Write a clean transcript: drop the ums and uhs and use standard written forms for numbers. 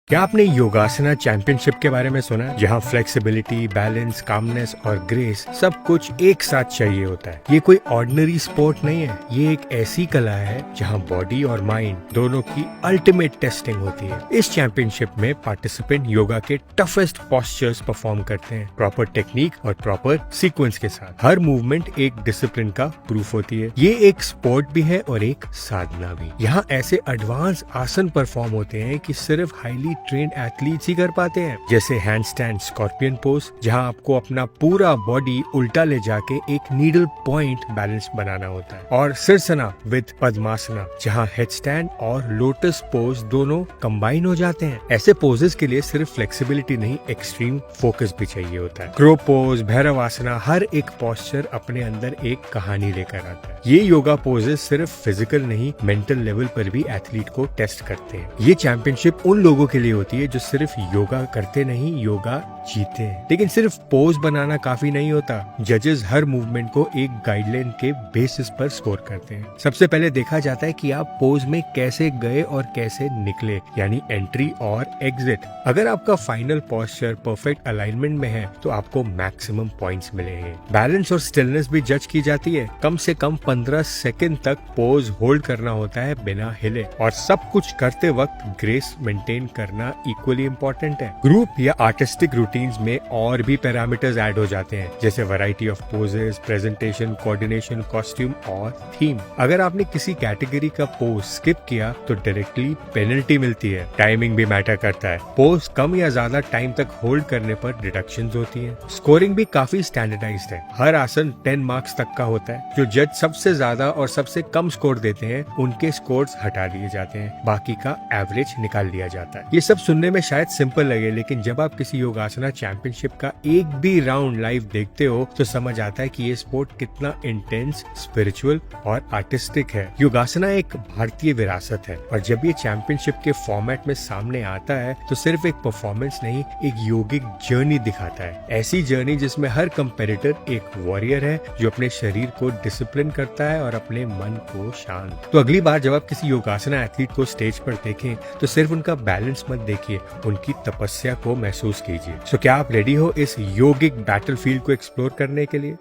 क्या आपने योगासना चैंपियनशिप के बारे में सुना है? जहाँ फ्लेक्सिबिलिटी, बैलेंस, कामनेस और ग्रेस सब कुछ एक साथ चाहिए होता है। ये कोई ऑर्डिनरी स्पोर्ट नहीं है, ये एक ऐसी कला है जहाँ बॉडी और माइंड दोनों की अल्टीमेट टेस्टिंग होती है। इस चैंपियनशिप में पार्टिसिपेंट योगा के टफेस्ट पोस्चर्स परफॉर्म करते हैं, प्रॉपर टेक्निक और प्रॉपर सीक्वेंस के साथ। हर मूवमेंट एक डिसिप्लिन का प्रूफ होती है। ये एक स्पोर्ट भी है और एक साधना भी। यहाँ ऐसे एडवांस आसन परफॉर्म होते हैं कि सिर्फ हाईली ट्रेन्ड एथलीट्स ही कर पाते हैं, जैसे हैंडस्टैंड स्कॉर्पियन पोज, जहां आपको अपना पूरा बॉडी उल्टा ले जाके एक नीडल पॉइंट बैलेंस बनाना होता है, और सिरसना विद पद्मासना, जहां हेडस्टैंड और लोटस पोज दोनों कंबाइन हो जाते हैं। ऐसे पोजेस के लिए सिर्फ फ्लेक्सिबिलिटी नहीं, एक्सट्रीम फोकस भी चाहिए होता है। क्रो पोज, भैरव आसना, हर एक पोस्चर अपने अंदर एक कहानी लेकर आता है। ये योगा पोजेस सिर्फ फिजिकल नहीं, मेंटल लेवल पर भी एथलीट को टेस्ट करते हैं। ये चैंपियनशिप उन लोगों के लिए होती है जो सिर्फ योगा करते नहीं, योगा जीते हैं। लेकिन सिर्फ पोज बनाना काफी नहीं होता। जजेस हर मूवमेंट को एक गाइडलाइन के बेसिस पर स्कोर करते हैं। सबसे पहले देखा जाता है कि आप पोज में कैसे गए और कैसे निकले, यानी एंट्री और एग्जिट। अगर आपका फाइनल पोस्चर परफेक्ट अलाइनमेंट में है तो आपको मैक्सिमम पॉइंट्स मिलेंगे। बैलेंस और स्टिलनेस भी जज की जाती है। कम से कम 15 सेकंड तक पोज होल्ड करना होता है बिना हिले, और सब कुछ करते वक्त ग्रेस मेंटेन करना इक्वली इम्पोर्टेंट है। ग्रुप या आर्टिस्टिक रूटीन्स में और भी पैरामीटर्स ऐड हो जाते हैं, जैसे variety of poses, presentation, coordination, costume और थीम। अगर आपने किसी कैटेगरी का पोज स्किप किया तो डायरेक्टली पेनल्टी मिलती है। टाइमिंग भी मैटर करता है। पोज कम या ज्यादा टाइम तक होल्ड करने पर डिडक्शंस होती हैं। स्कोरिंग भी काफी स्टैंडर्डाइज्ड है। हर आसन 10 मार्क्स तक का होता है। जो जज सबसे ज्यादा और सबसे कम स्कोर देते हैं उनके स्कोर्स हटा दिए जाते हैं, बाकी का एवरेज निकाल दिया जाता है। ये सब सुनने में शायद सिंपल लगे, लेकिन जब आप किसी योगासना चैंपियनशिप का एक भी राउंड लाइव देखते हो तो समझ आता है कि ये स्पोर्ट कितना इंटेंस, स्पिरिचुअल और आर्टिस्टिक है। योगासना एक भारतीय विरासत है, और जब ये चैंपियनशिप के फॉर्मेट में सामने आता है तो सिर्फ एक परफॉर्मेंस नहीं, एक योगिक जर्नी दिखाता है। ऐसी जर्नी जिसमें हर कंपेटिटर एक वॉरियर है जो अपने शरीर को डिसिप्लिन करता है और अपने मन को शांत। तो अगली बार जब आप किसी योगासना एथलीट को स्टेज पर देखें तो सिर्फ उनका बैलेंस मत देखिए, उनकी तपस्या को महसूस कीजिए। क्या आप रेडी हो इस योगिक बैटलफील्ड को एक्सप्लोर करने के लिए?